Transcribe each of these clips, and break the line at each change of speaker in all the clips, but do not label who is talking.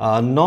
9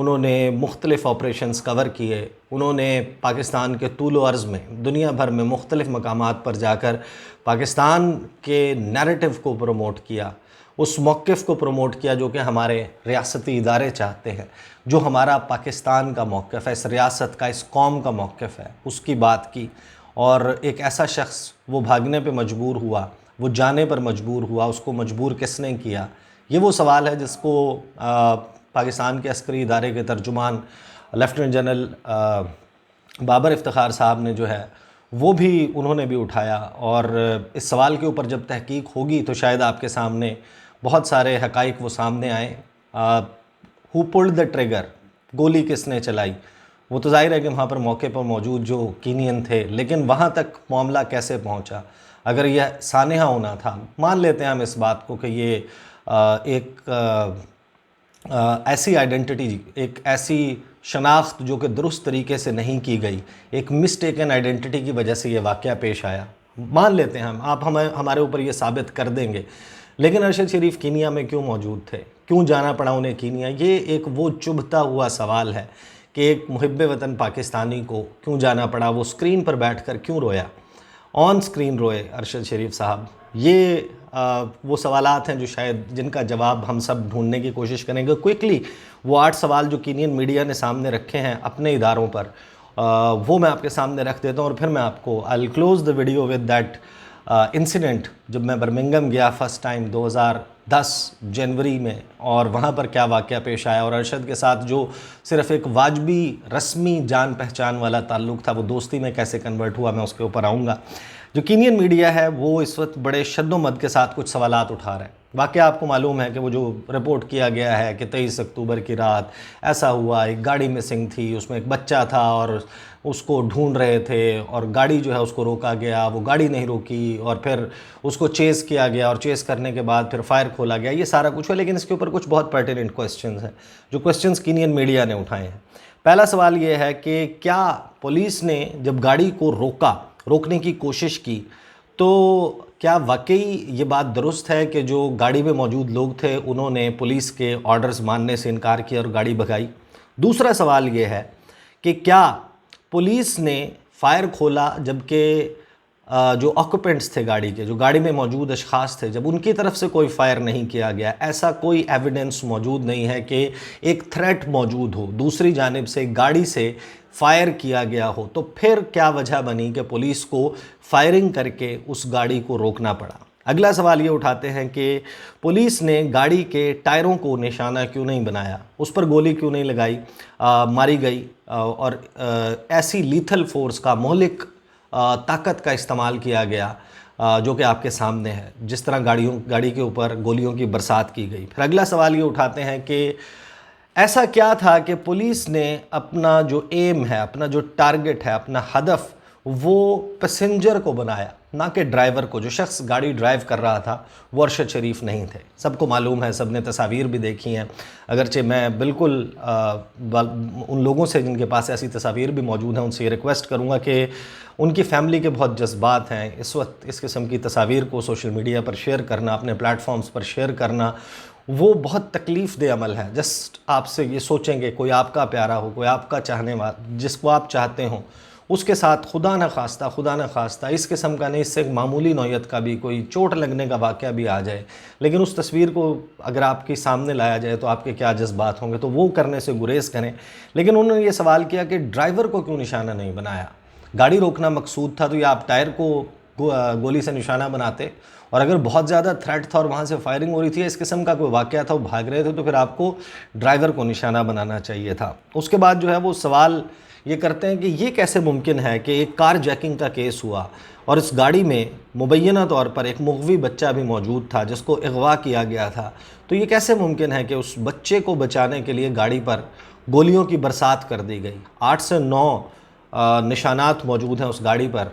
انہوں نے مختلف آپریشنز کور کیے، انہوں نے پاکستان کے طول و عرض میں دنیا بھر میں مختلف مقامات پر جا کر پاکستان کے نیریٹو کو پروموٹ کیا، اس موقف کو پروموٹ کیا جو کہ ہمارے ریاستی ادارے چاہتے ہیں، جو ہمارا پاکستان کا موقف ہے، اس ریاست کا، اس قوم کا موقف ہے، اس کی بات کی۔ اور ایک ایسا شخص وہ بھاگنے پہ مجبور ہوا، وہ جانے پر مجبور ہوا، اس کو مجبور کس نے کیا؟ یہ وہ سوال ہے جس کو پاکستان کے عسکری ادارے کے ترجمان لیفٹیننٹ جنرل بابر افتخار صاحب نے جو ہے وہ بھی انہوں نے بھی اٹھایا، اور اس سوال کے اوپر جب تحقیق ہوگی تو شاید آپ کے سامنے بہت سارے حقائق وہ سامنے آئیں۔ ہو پلڈ دا ٹریگر، گولی کس نے چلائی؟ وہ تو ظاہر ہے کہ وہاں پر موقع پر موجود جو کینین تھے، لیکن وہاں تک معاملہ کیسے پہنچا؟ اگر یہ سانحہ ہونا تھا، مان لیتے ہیں ہم اس بات کو کہ یہ ایک ایسی آئیڈنٹی، ایک ایسی شناخت جو کہ درست طریقے سے نہیں کی گئی، ایک مسٹیکن آئیڈنٹی کی وجہ سے یہ واقعہ پیش آیا، مان لیتے ہیں ہم، آپ ہمارے اوپر یہ ثابت کر دیں گے، لیکن ارشد شریف کینیا میں کیوں موجود تھے؟ کیوں جانا پڑا انہیں کینیا؟ یہ ایک وہ چبھتا ہوا سوال ہے کہ ایک محب وطن پاکستانی کو کیوں جانا پڑا، وہ سکرین پر بیٹھ کر کیوں رویا، آن سکرین روئے ارشد شریف صاحب؟ یہ وہ سوالات ہیں جو شاید جن کا جواب ہم سب ڈھونڈنے کی کوشش کریں گے۔ کوئکلی وہ 8 سوال جو کینین میڈیا نے سامنے رکھے ہیں اپنے اداروں پر، وہ میں آپ کے سامنے رکھ دیتا ہوں، اور پھر میں آپ کو I'll close the video with that incident جب میں برمنگم گیا فرسٹ ٹائم 2010 جنوری میں، اور وہاں پر کیا واقعہ پیش آیا، اور ارشد کے ساتھ جو صرف ایک واجبی رسمی جان پہچان والا تعلق تھا وہ دوستی میں کیسے کنورٹ ہوا، میں اس کے اوپر آؤں گا۔ جو کینین میڈیا ہے وہ اس وقت بڑے شد و مد کے ساتھ کچھ سوالات اٹھا رہا ہے۔ واقعہ آپ کو معلوم ہے کہ وہ جو رپورٹ کیا گیا ہے کہ 23 اکتوبر کی رات ایسا ہوا، ایک گاڑی مسنگ تھی، اس میں ایک بچہ تھا اور اس کو ڈھونڈ رہے تھے، اور گاڑی جو ہے اس کو روکا گیا، وہ گاڑی نہیں روکی، اور پھر اس کو چیز کیا گیا، اور چیز کرنے کے بعد پھر فائر کھولا گیا، یہ سارا کچھ ہے۔ لیکن اس کے اوپر کچھ بہت پرٹیننٹ کوسچنز ہیں جو کوسچنز کینین میڈیا نے اٹھائے ہیں۔ پہلا سوال یہ ہے کہ کیا پولیس نے جب گاڑی کو روکنے کی کوشش کی تو کیا واقعی یہ بات درست ہے کہ جو گاڑی میں موجود لوگ تھے انہوں نے پولیس کے آرڈرز ماننے سے انکار کیا اور گاڑی بھگائی؟ دوسرا سوال یہ ہے کہ کیا پولیس نے فائر کھولا جبکہ جو آکوپینٹس تھے گاڑی کے، جو گاڑی میں موجود اشخاص تھے، جب ان کی طرف سے کوئی فائر نہیں کیا گیا، ایسا کوئی ایویڈنس موجود نہیں ہے کہ ایک تھریٹ موجود ہو، دوسری جانب سے گاڑی سے فائر کیا گیا ہو، تو پھر کیا وجہ بنی کہ پولیس کو فائرنگ کر کے اس گاڑی کو روکنا پڑا؟ اگلا سوال یہ اٹھاتے ہیں کہ پولیس نے گاڑی کے ٹائروں کو نشانہ کیوں نہیں بنایا، اس پر گولی کیوں نہیں لگائی، ماری گئی، اور ایسی لیتھل فورس کا، مہلک طاقت کا استعمال کیا گیا جو کہ آپ کے سامنے ہے، جس طرح گاڑی کے اوپر گولیوں کی برسات کی گئی۔ پھر اگلا سوال یہ اٹھاتے ہیں کہ ایسا کیا تھا کہ پولیس نے اپنا جو ایم ہے، اپنا جو ٹارگٹ ہے، اپنا ہدف وہ پیسنجر کو بنایا، نہ کہ ڈرائیور کو؟ جو شخص گاڑی ڈرائیو کر رہا تھا وہ ارشد شریف نہیں تھے، سب کو معلوم ہے، سب نے تصاویر بھی دیکھی ہیں، اگرچہ میں بالکل ان لوگوں سے جن کے پاس ایسی تصاویر بھی موجود ہیں ان سے یہ ریکویسٹ کروں گا کہ ان کی فیملی کے بہت جذبات ہیں، اس وقت اس قسم کی تصاویر کو سوشل میڈیا پر شیئر کرنا، اپنے پلیٹ فارمز پر شیئر کرنا وہ بہت تکلیف دہ عمل ہے۔ جسٹ آپ سے یہ سوچیں کہ کوئی آپ کا پیارا ہو، کوئی آپ کا چاہنے والا، جس کو آپ چاہتے ہوں، اس کے ساتھ خدا نہ خواستہ اس قسم کا نہیں، اس سے ایک معمولی نوعیت کا بھی کوئی چوٹ لگنے کا واقعہ بھی آ جائے، لیکن اس تصویر کو اگر آپ کے سامنے لایا جائے تو آپ کے کیا جذبات ہوں گے، تو وہ کرنے سے گریز کریں۔ لیکن انہوں نے یہ سوال کیا کہ ڈرائیور کو کیوں نشانہ نہیں بنایا؟ گاڑی روکنا مقصود تھا تو یہ آپ ٹائر کو گولی سے نشانہ بناتے، اور اگر بہت زیادہ تھریٹ تھا اور وہاں سے فائرنگ ہو رہی تھی، اس قسم کا کوئی واقعہ تھا، وہ بھاگ رہے تھے، تو پھر آپ کو ڈرائیور کو نشانہ بنانا چاہیے تھا۔ اس کے بعد جو ہے وہ سوال یہ کرتے ہیں کہ یہ کیسے ممکن ہے کہ ایک کار جیکنگ کا کیس ہوا اور اس گاڑی میں مبینہ طور پر ایک مغوی بچہ بھی موجود تھا جس کو اغوا کیا گیا تھا، تو یہ کیسے ممکن ہے کہ اس بچے کو بچانے کے لیے گاڑی پر گولیوں کی برسات کر دی گئی؟ 8 سے 9 نشانات موجود ہیں اس گاڑی پر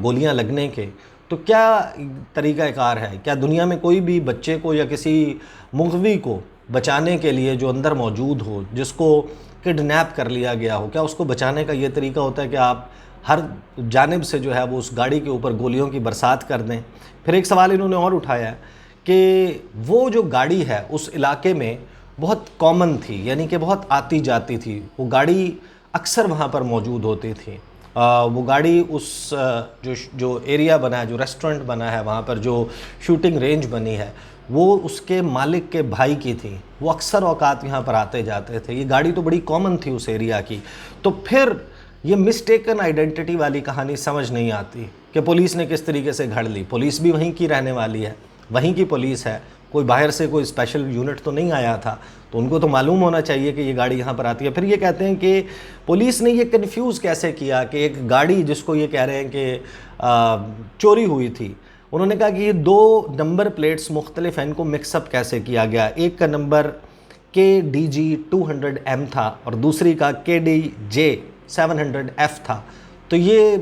گولیاں لگنے کے، تو کیا طریقہ کار ہے؟ کیا دنیا میں کوئی بھی بچے کو یا کسی مغوی کو بچانے کے لیے جو اندر موجود ہو، جس کو کڈنیپ کر لیا گیا ہو، کیا اس کو بچانے کا یہ طریقہ ہوتا ہے کہ آپ ہر جانب سے جو ہے وہ اس گاڑی کے اوپر گولیوں کی برسات کر دیں؟ پھر ایک سوال انہوں نے اور اٹھایا ہے کہ وہ جو گاڑی ہے اس علاقے میں بہت کامن تھی، یعنی کہ بہت آتی جاتی تھی. وہ گاڑی اکثر وہاں پر موجود ہوتی تھی. وہ گاڑی اس جو ایریا بنا ہے، جو ریسٹورنٹ بنا ہے، وہاں پر جو شوٹنگ رینج بنی ہے، وہ اس کے مالک کے بھائی کی تھی. وہ اکثر اوقات یہاں پر آتے جاتے تھے. یہ گاڑی تو بڑی کامن تھی اس ایریا کی. تو پھر یہ مسٹیکن آئیڈینٹی والی کہانی سمجھ نہیں آتی کہ پولیس نے کس طریقے سے گھڑ لی. پولیس بھی وہیں کی رہنے والی ہے، وہیں کی پولیس ہے، کوئی باہر سے کوئی اسپیشل یونٹ تو نہیں آیا تھا. تو ان کو تو معلوم ہونا چاہیے کہ یہ گاڑی یہاں پر آتی ہے. پھر یہ کہتے ہیں کہ پولیس نے یہ کنفیوز کیسے کیا کہ ایک گاڑی جس کو یہ کہہ رہے ہیں کہ چوری ہوئی تھی، انہوں نے کہا کہ یہ 2 نمبر پلیٹس مختلف ہیں، ان کو مکس اپ کیسے کیا گیا. ایک کا نمبر KDG200M تھا اور دوسری کا KDJ700F تھا. تو یہ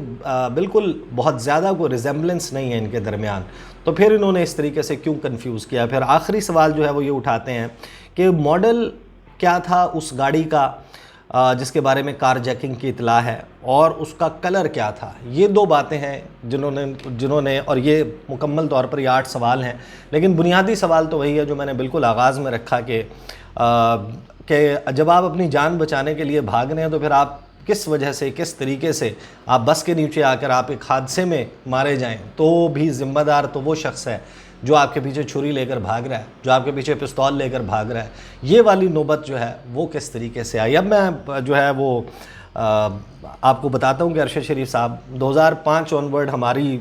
بالکل بہت زیادہ کوئی ریزمبلنس نہیں ہے ان کے درمیان. تو پھر انہوں نے اس طریقے سے کیوں کنفیوز کیا. پھر آخری سوال جو ہے وہ یہ اٹھاتے ہیں کہ ماڈل کیا تھا اس گاڑی کا جس کے بارے میں کار جیکنگ کی اطلاع ہے، اور اس کا کلر کیا تھا. یہ 2 باتیں ہیں جنہوں نے اور یہ مکمل طور پر یہ 8 سوال ہیں، لیکن بنیادی سوال تو وہی ہے جو میں نے بالکل آغاز میں رکھا کہ جب آپ اپنی جان بچانے کے لیے بھاگ رہے ہیں تو پھر آپ کس وجہ سے، کس طریقے سے آپ بس کے نیچے آ کر آپ ایک حادثے میں مارے جائیں، تو بھی ذمہ دار تو وہ شخص ہے جو آپ کے پیچھے چھری لے کر بھاگ رہا ہے، جو آپ کے پیچھے پستول لے کر بھاگ رہا ہے. یہ والی نوبت جو ہے وہ کس طریقے سے آئی. اب میں جو ہے وہ آپ کو بتاتا ہوں کہ ارشد شریف صاحب 2005 آنورڈ ہماری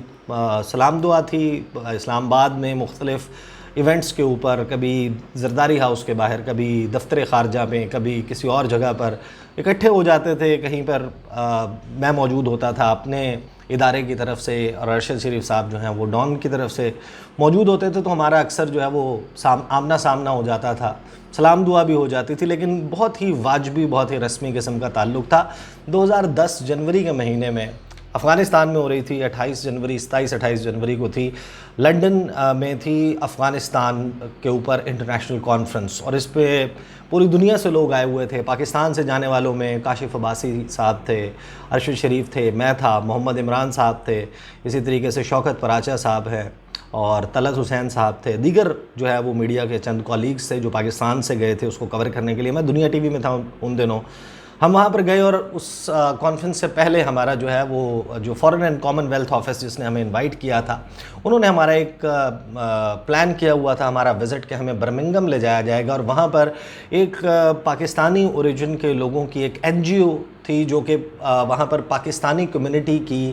سلام دعا تھی اسلام آباد میں مختلف ایونٹس کے اوپر، کبھی زرداری ہاؤس کے باہر، کبھی دفتر خارجہ میں، کبھی کسی اور جگہ پر اکٹھے ہو جاتے تھے. کہیں پر میں موجود ہوتا تھا اپنے ادارے کی طرف سے، اور ارشد شریف صاحب جو ہیں وہ ڈان کی طرف سے موجود ہوتے تھے. تو ہمارا اکثر جو ہے وہ آمنا سامنا ہو جاتا تھا، سلام دعا بھی ہو جاتی تھی، لیکن بہت ہی واجبی، بہت ہی رسمی قسم کا تعلق تھا. 2010 جنوری کے مہینے میں افغانستان میں ہو رہی تھی. 27 جنوری کو تھی. لنڈن میں تھی افغانستان کے اوپر انٹرنیشنل کانفرنس، اور اس پہ پوری دنیا سے لوگ آئے ہوئے تھے. پاکستان سے جانے والوں میں کاشف عباسی صاحب تھے، ارشد شریف تھے، میں تھا، محمد عمران صاحب تھے، اسی طریقے سے شوکت پراچا صاحب ہیں، اور طلعت حسین صاحب تھے. دیگر جو ہے وہ میڈیا کے چند کولیگز تھے جو پاکستان سے گئے تھے اس کو کور کرنے کے لیے. میں دنیا ٹی وی میں تھا ان دنوں. ہم وہاں پر گئے، اور اس کانفرنس سے پہلے ہمارا جو ہے وہ جو foreign and common wealth office جس نے ہمیں انوائٹ کیا تھا، انہوں نے ہمارا ایک پلان کیا ہوا تھا ہمارا وزٹ کہ ہمیں برمنگم لے جایا جائے گا، اور وہاں پر ایک پاکستانی اوریجن کے لوگوں کی ایک NGO تھی جو کہ وہاں پر پاکستانی کمیونٹی کی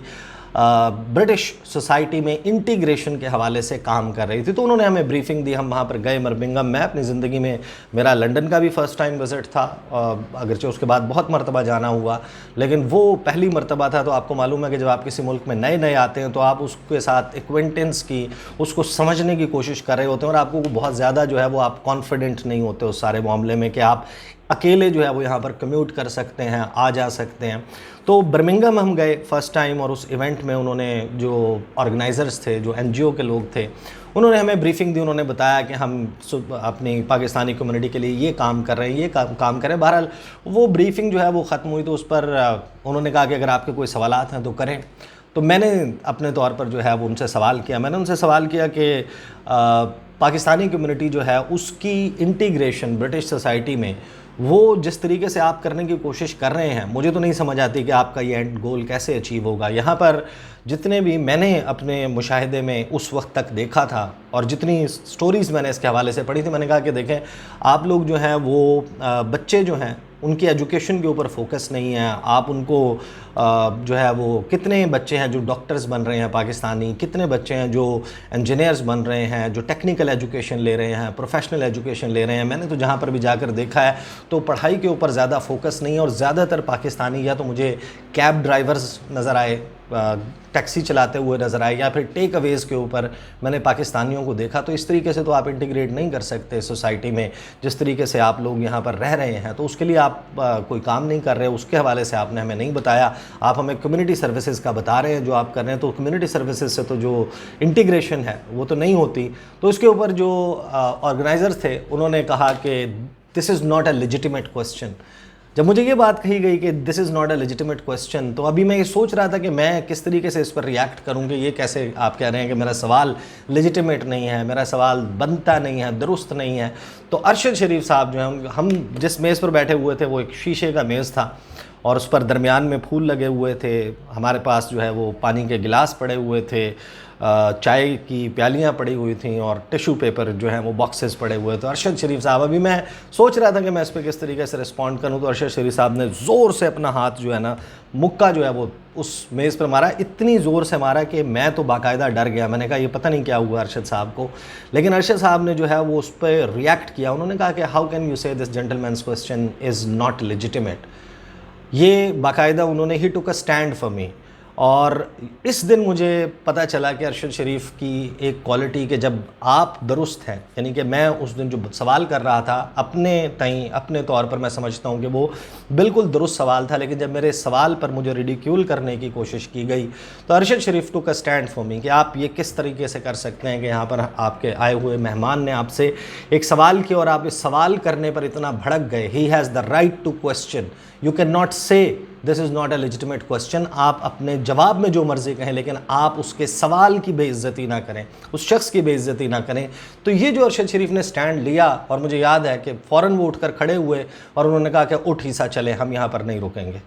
برٹش سوسائٹی میں انٹیگریشن کے حوالے سے کام کر رہی تھی. تو انہوں نے ہمیں بریفنگ دی. ہم وہاں پر گئے برمنگم میں. اپنی زندگی میں میرا لنڈن کا بھی فرسٹ ٹائم وزٹ تھا، اگرچہ اس کے بعد بہت مرتبہ جانا ہوا، لیکن وہ پہلی مرتبہ تھا. تو آپ کو معلوم ہے کہ جب آپ کسی ملک میں نئے آتے ہیں تو آپ اس کے ساتھ ایکوینٹنس کی، اس کو سمجھنے کی کوشش کر رہے ہوتے ہیں، اور آپ کو بہت زیادہ جو ہے وہ آپ کانفیڈنٹ نہیں ہوتے اس سارے معاملے میں کہ آپ اکیلے جو ہے وہ یہاں پر کمیوٹ کر سکتے ہیں، آ جا سکتے ہیں. تو برمنگم ہم گئے فرسٹ ٹائم، اور اس ایونٹ میں انہوں نے جو آرگنائزرز تھے، جو NGO کے لوگ تھے، انہوں نے ہمیں بریفنگ دی. انہوں نے بتایا کہ ہم اپنی پاکستانی کمیونٹی کے لیے یہ کام کر رہے ہیں، یہ کام کریں. بہرحال وہ بریفنگ جو ہے وہ ختم ہوئی تو اس پر انہوں نے کہا کہ اگر آپ کے کوئی سوالات ہیں تو کریں. تو میں نے اپنے طور پر جو ہے وہ ان سے سوال کیا. میں نے ان سے سوال کیا کہ پاکستانی کمیونٹی جو ہے اس کی انٹیگریشن برٹش سوسائٹی میں وہ جس طریقے سے آپ کرنے کی کوشش کر رہے ہیں، مجھے تو نہیں سمجھ آتی کہ آپ کا یہ اینڈ گول کیسے اچیو ہوگا. یہاں پر جتنے بھی میں نے اپنے مشاہدے میں اس وقت تک دیکھا تھا اور جتنی سٹوریز میں نے اس کے حوالے سے پڑھی تھی، میں نے کہا کہ دیکھیں آپ لوگ جو ہیں وہ بچے جو ہیں ان کی ایجوکیشن کے اوپر فوکس نہیں ہے. آپ ان کو جو ہے وہ کتنے بچے ہیں جو ڈاکٹرز بن رہے ہیں پاکستانی، کتنے بچے ہیں جو انجینئرز بن رہے ہیں، جو ٹیکنیکل ایجوکیشن لے رہے ہیں، پروفیشنل ایجوکیشن لے رہے ہیں. میں نے تو جہاں پر بھی جا کر دیکھا ہے تو پڑھائی کے اوپر زیادہ فوکس نہیں ہے، اور زیادہ تر پاکستانی یا تو مجھے کیب ڈرائیورز نظر آئے، ٹیکسی چلاتے ہوئے نظر آئے، یا پھر ٹیک اویز کے اوپر میں نے پاکستانیوں کو دیکھا. تو اس طریقے سے تو آپ انٹیگریٹ نہیں کر سکتے سوسائٹی میں جس طریقے سے آپ لوگ یہاں پر رہ رہے ہیں. تو اس کے لیے آپ کوئی کام نہیں کر رہے. اس کے حوالے سے آپ نے ہمیں نہیں بتایا. آپ ہمیں کمیونٹی سروسز کا بتا رہے ہیں جو آپ کر رہے ہیں، تو کمیونٹی سروسز سے تو جو انٹیگریشن ہے وہ تو نہیں ہوتی. تو اس کے اوپر جو آرگنائزر تھے انہوں نے کہا کہ this is not a legitimate question. جب مجھے یہ بات کہی گئی کہ this is not a legitimate question, تو ابھی میں یہ سوچ رہا تھا کہ میں کس طریقے سے اس پر ریئیکٹ کروں کہ یہ کیسے آپ کہہ رہے ہیں کہ میرا سوال لیجیٹیمیٹ نہیں ہے، میرا سوال بنتا نہیں ہے، درست نہیں ہے۔ تو ارشد شریف صاحب جو ہیں، ہم جس میز پر بیٹھے ہوئے تھے وہ ایک شیشے کا میز تھا اور اس پر درمیان میں پھول لگے ہوئے تھے، ہمارے پاس جو ہے وہ پانی کے گلاس پڑے ہوئے تھے، چائے کی پیالیاں پڑی ہوئی تھیں اور ٹیشو پیپر جو ہیں وہ باکسز پڑے ہوئے تھے۔ ارشد شریف صاحب، ابھی میں سوچ رہا تھا کہ میں اس پہ کس طریقے سے رسپونڈ کروں، تو ارشد شریف صاحب نے زور سے اپنا ہاتھ جو ہے نا، مکہ جو ہے وہ اس میز پر مارا، اتنی زور سے مارا کہ میں تو باقاعدہ ڈر گیا۔ میں نے کہا یہ پتہ نہیں کیا ہوا ارشد صاحب کو، لیکن ارشد صاحب نے جو ہے وہ اس پہ ریئیکٹ کیا۔ انہوں نے کہا کہ how can you say this gentleman's question is not legitimate. یہ باقاعدہ انہوں نے ہی ٹوک اے اسٹینڈ فار می، اور اس دن مجھے پتہ چلا کہ ارشد شریف کی ایک کوالٹی کہ جب آپ درست ہیں، یعنی کہ میں اس دن جو سوال کر رہا تھا اپنے تئیں، اپنے طور پر میں سمجھتا ہوں کہ وہ بالکل درست سوال تھا، لیکن جب میرے سوال پر مجھے ریڈیکیول کرنے کی کوشش کی گئی تو ارشد شریف ٹوک اے اسٹینڈ فار می کہ آپ یہ کس طریقے سے کر سکتے ہیں کہ یہاں پر آپ کے آئے ہوئے مہمان نے آپ سے ایک سوال کیا اور آپ اس سوال کرنے پر اتنا بھڑک گئے۔ He has the right to question, you can not say this is not a legitimate question. آپ اپنے جواب میں جو مرضی کہیں، لیکن آپ اس کے سوال کی بے عزتی نہ کریں، اس شخص کی بے عزتی نہ کریں۔ تو یہ جو ارشد شریف نے سٹینڈ لیا، اور مجھے یاد ہے کہ فوراً وہ اٹھ کر کھڑے ہوئے اور انہوں نے کہا کہ اٹھ ہی سا چلے، ہم یہاں پر نہیں رکیں گے۔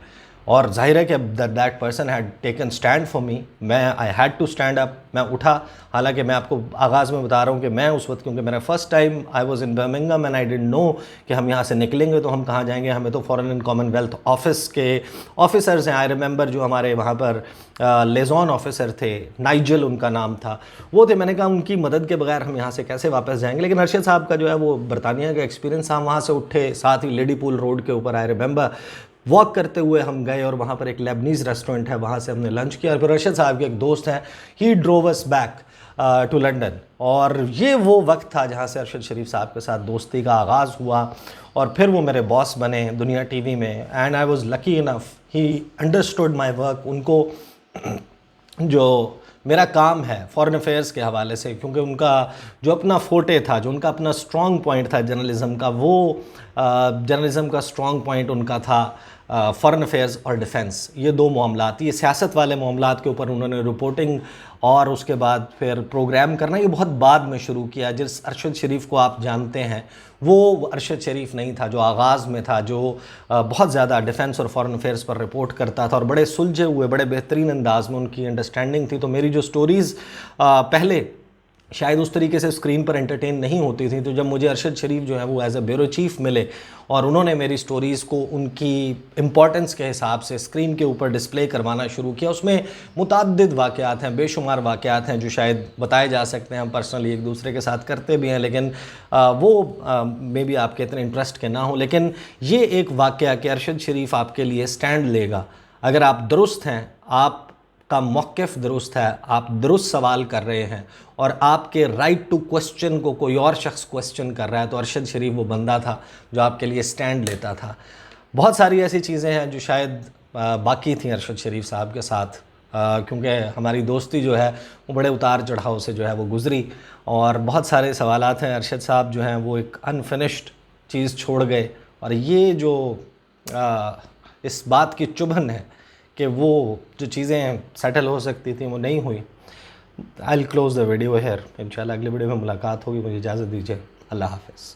اور ظاہر ہے کہ that person had taken stand for me, میں I had to stand up, میں اٹھا۔ حالانکہ میں آپ کو آغاز میں بتا رہا ہوں کہ میں اس وقت، کیونکہ میرا first time I was in Birmingham and I didn't know کہ ہم یہاں سے نکلیں گے تو ہم کہاں جائیں گے۔ ہمیں تو فورن اینڈ کامن ویلتھ آفس کے آفیسرز ہیں، آئی ریممبر جو ہمارے وہاں پر لیزون آفیسر تھے، نائجل ان کا نام تھا، وہ تھے۔ میں نے کہا ان کی مدد کے بغیر ہم یہاں سے کیسے واپس جائیں گے۔ لیکن ارشد صاحب کا جو ہے وہ برطانیہ کا ایکسپیرینس، ہم وہاں سے اٹھے، ساتھ ہی لیڈی پول روڈ کے اوپر آئی ریممبر واک کرتے ہوئے ہم گئے اور وہاں پر ایک لیبنیز ریسٹورنٹ ہے، وہاں سے ہم نے لنچ کیا۔ اور پھر ارشد صاحب کے ایک دوست ہیں، ہی ڈروو اس بیک ٹو لنڈن، اور یہ وہ وقت تھا جہاں سے ارشد شریف صاحب کے ساتھ دوستی کا آغاز ہوا، اور پھر وہ میرے باس بنے دنیا ٹی وی میں۔ And I was lucky enough, he understood my work. ان کو جو میرا کام ہے فورن افیئرس کے حوالے سے، کیونکہ ان کا جو اپنا فوٹے تھا، جو ان کا اپنا اسٹرانگ پوائنٹ تھا جرنلزم کا، وہ جرنلزم کا اسٹرانگ پوائنٹ ان کا تھا فورن افیئرز اور ڈیفنس، یہ دو معاملات۔ یہ سیاست والے معاملات کے اوپر انہوں نے رپورٹنگ اور اس کے بعد پھر پروگرام کرنا یہ بہت بعد میں شروع کیا۔ جس ارشد شریف کو آپ جانتے ہیں وہ ارشد شریف نہیں تھا جو آغاز میں تھا، جو بہت زیادہ ڈیفنس اور فورن افیئرز پر رپورٹ کرتا تھا، اور بڑے سلجھے ہوئے، بڑے بہترین انداز میں ان کی انڈرسٹینڈنگ تھی۔ تو میری جو سٹوریز پہلے شاید اس طریقے سے اسکرین پر انٹرٹین نہیں ہوتی تھیں، تو جب مجھے ارشد شریف جو ہے وہ ایز اے بیورو چیف ملے اور انہوں نے میری سٹوریز کو ان کی امپورٹنس کے حساب سے اسکرین کے اوپر ڈسپلے کروانا شروع کیا، اس میں متعدد واقعات ہیں، بے شمار واقعات ہیں جو شاید بتائے جا سکتے ہیں، ہم پرسنلی ایک دوسرے کے ساتھ کرتے بھی ہیں، لیکن وہ مے بی آپ کے اتنے انٹرسٹ کے نہ ہوں۔ لیکن یہ ایک واقعہ کہ ارشد شریف آپ کے لیے سٹینڈ لے گا، اگر آپ درست ہیں، آپ کا موقف درست ہے، آپ درست سوال کر رہے ہیں، اور آپ کے رائٹ ٹو کوسچن کو کوئی اور شخص کوسچن کر رہا ہے، تو ارشد شریف وہ بندہ تھا جو آپ کے لیے سٹینڈ لیتا تھا۔ بہت ساری ایسی چیزیں ہیں جو شاید باقی تھیں ارشد شریف صاحب کے ساتھ، کیونکہ ہماری دوستی جو ہے وہ بڑے اتار چڑھاؤ سے جو ہے وہ گزری، اور بہت سارے سوالات ہیں۔ ارشد صاحب جو ہیں وہ ایک انفنشڈ چیز چھوڑ گئے، اور یہ جو اس بات کی چبھن ہے کہ وہ جو چیزیں سیٹل ہو سکتی تھیں وہ نہیں ہوئی۔ I'll close the video here۔ انشاءاللہ اگلی ویڈیو میں ملاقات ہوگی، مجھے اجازت دیجیے، اللہ حافظ۔